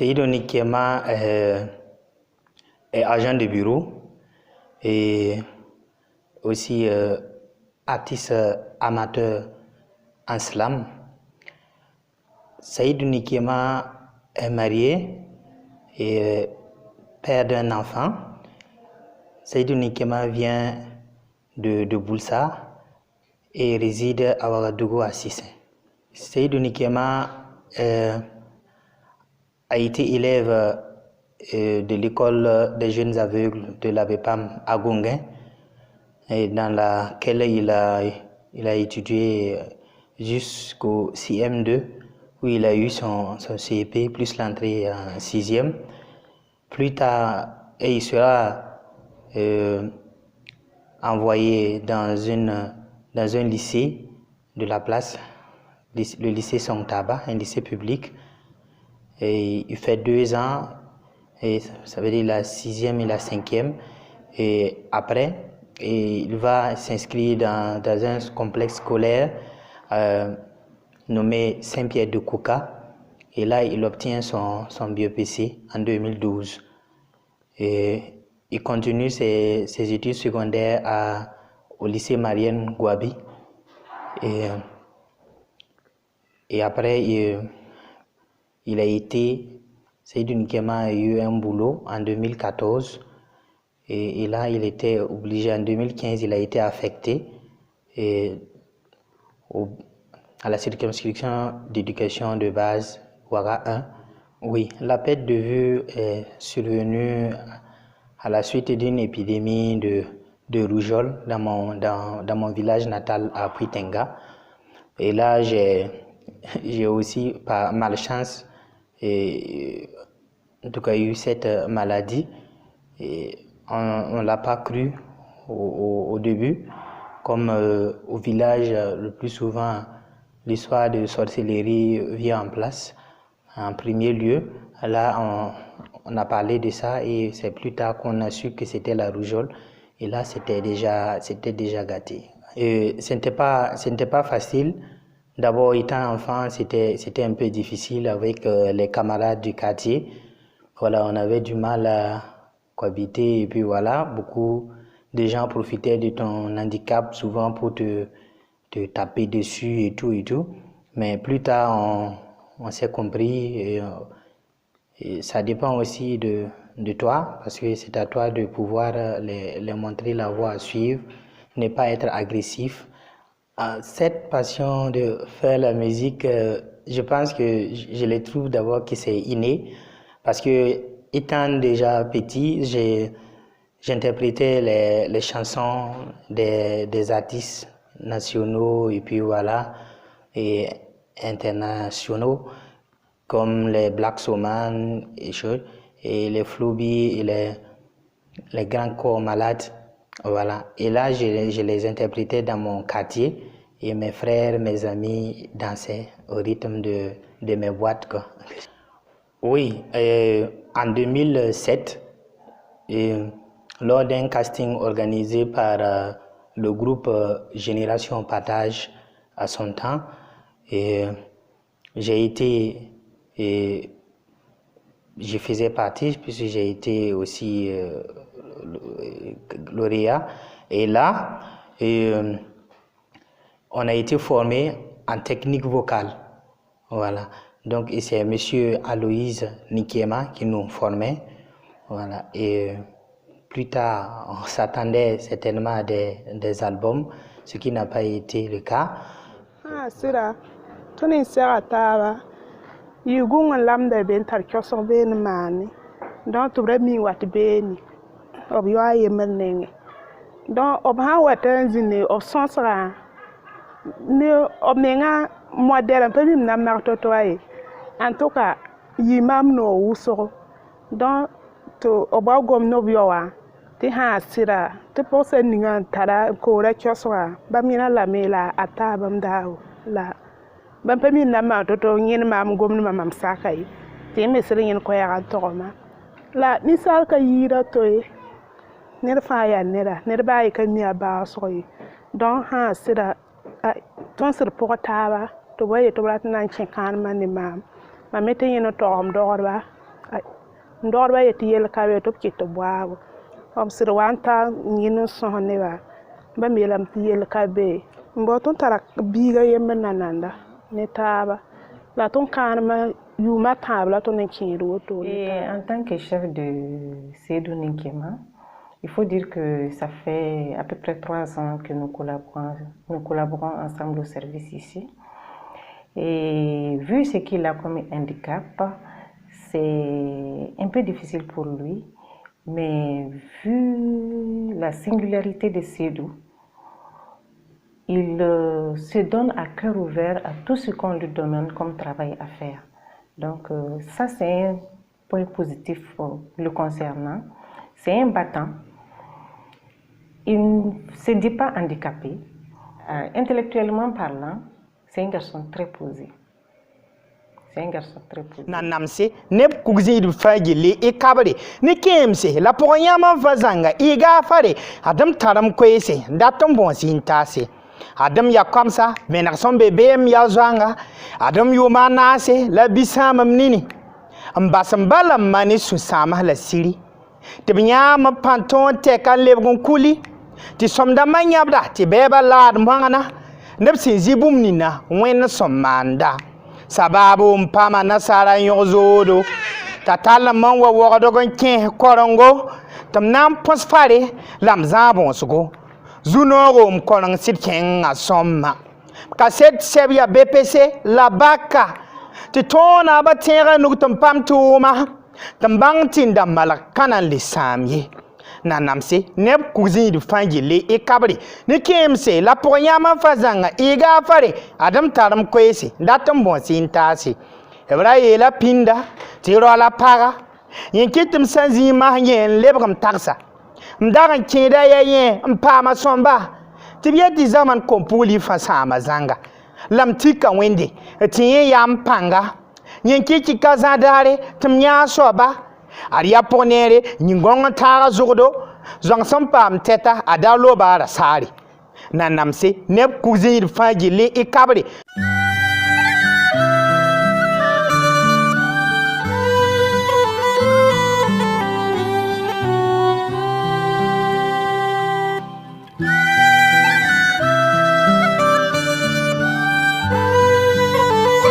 Seydou Nikema est agent de bureau et aussi artiste amateur en slam. Seydou Nikema est marié et père d'un enfant. Seydou Nikema vient de Boulsa et réside à Ouagadougou à Sissé. Seydou Nikema a été élève de l'école des jeunes aveugles de l'ABEPAM à Gonguin, dans laquelle il a étudié jusqu'au CM2, où il a eu son CEP plus l'entrée en 6e. Plus tard, il sera envoyé dans un lycée de la place, le lycée Songtaba, un lycée public. Et il fait 2 ans, et ça veut dire la 6e et la 5e. Et après, il va s'inscrire dans un complexe scolaire nommé Saint-Pierre de Kouka. Et là, il obtient son BEPC en 2012. Et il continue ses études secondaires au lycée Marianne Gouabi. Et après, Seydou Nikema a eu un boulot en 2014. Et là, il était obligé, en 2015, il a été affecté à la circonscription d'éducation de base Ouaga 1. Oui, la perte de vue est survenue à la suite d'une épidémie de rougeole dans mon village natal à Puitenga. Et là, j'ai aussi, par malchance, en tout cas, eu cette maladie. Et on ne l'a pas cru au début. Comme au village, le plus souvent, l'histoire de sorcellerie vient en place. En premier lieu, là, on a parlé de ça et c'est plus tard qu'on a su que c'était la rougeole. Et là, c'était déjà gâté. Et ce n'était pas facile. D'abord, étant enfant, c'était un peu difficile avec les camarades du quartier. Voilà, on avait du mal à cohabiter et puis voilà, beaucoup de gens profitaient de ton handicap souvent pour te taper dessus et tout. Mais plus tard, on s'est compris et ça dépend aussi de toi parce que c'est à toi de pouvoir les montrer la voie à suivre, ne pas être agressif. Cette passion de faire la musique, je pense que je les trouve d'abord que c'est inné parce que étant déjà petit, j'interprétais les chansons des artistes nationaux et puis voilà, et internationaux comme les Black Soman et les Floby et les grands corps malades. Voilà. Et là, je les interprétais dans mon quartier et mes frères, mes amis dansaient au rythme de mes boîtes, quoi. Oui, en 2007, lors d'un casting organisé par le groupe Génération Partage à son temps, je faisais partie puisque j'ai été aussi lauréat. Et là, on a été formé en technique vocale. Voilà. Donc, c'est monsieur Aloïse Nikema qui nous formait. Voilà. Et plus tard, on s'attendait certainement à des albums, ce qui n'a pas été le cas. C'est là. Tout est serré. Il y a un lam de bentar qui sont bien mani. Donc, tu veux mi wat beni. Obyo aye menenge. Donc, obha watan zine of sonsra. Ne obmenga modèle peu mim na martoto aye. En tout cas, yimam no wuso. Donc, to obagom no biowa. Ti ha sira. Ti pose ninga tara ko ra kyoswa. Bamina la mela atabam dawo la. Ban pe min na martoto ngin mam gom na mam sakai. Ti me sira ngin ko ya toma. La ni sal ka yira toy. Nere fa ya nera. Nere ba yi ka mi aba soyi. Donc ha sira ton sir portaba to boye to brat nan chin kan man ni mam. Ma mete yino tom dorba ndor ba yeti yel ka we to kito bwabo om sir wanta nyinu sohne ba melam ti yel ka be mbo ton tara biga yemna nanda ne taba la ton kanma yuma table ton kinro to. Et en tant que chef de Seydou Ninkema, il faut dire que ça fait à peu près 3 ans que nous collaborons ensemble au service ici. Et vu ce qu'il a comme handicap, c'est un peu difficile pour lui. Mais vu la singularité de Seydou, il se donne à cœur ouvert à tout ce qu'on lui demande comme travail à faire. Donc ça, c'est un point positif le concernant. C'est un battant. Il ne se dit pas handicapé. Intellectuellement parlant, c'est un garçon très posé. C'est un garçon très posé. Nanamse, neb kugzi du fagili e kabare, ni kemse, la pognyama vazanga, iga fare, adam taram kwese, datom bonsi intase. Adam ya kamsa, menak son bebem ya zwanga, adam yuma nase, la bisama mnini. Mbasambala mani susama la siri. Tibinyama panton teka lebgon kuli. Ti somda manyabda, ti beba lad mwangana. Nepsi zibum nina, wen somanda. Sababu mpama nasara yozodo. Tatala mangwa wakadogon ken korongo. Tam nam posfare, lam zabon sugo. Zunoro mkolong sitken a somma. Kaset sebia BPC la baka. Ti tona ba tera nukutam pam tuma. Tambang tinda malak kanan lisamye. Nanamse neb kuzi du fangile e kabri. Ni kemse la ponyama fazanga iga fare. Adam taram kwese. Datam bonsi intasi. Ebra la pinda. Tiro la paga. Yenkitum sanzi mahyen lebram taksa. Mdagan kida yayen mpama somba tibiya di zaman kompuli fasama zanga lamtika wende tiye yam panga nyenki kikaza dare timnya soba ariya ponere nyingonga tara zugdo zong sampam teta adalo bara sari nanamse neb kuzir fagile e kabre.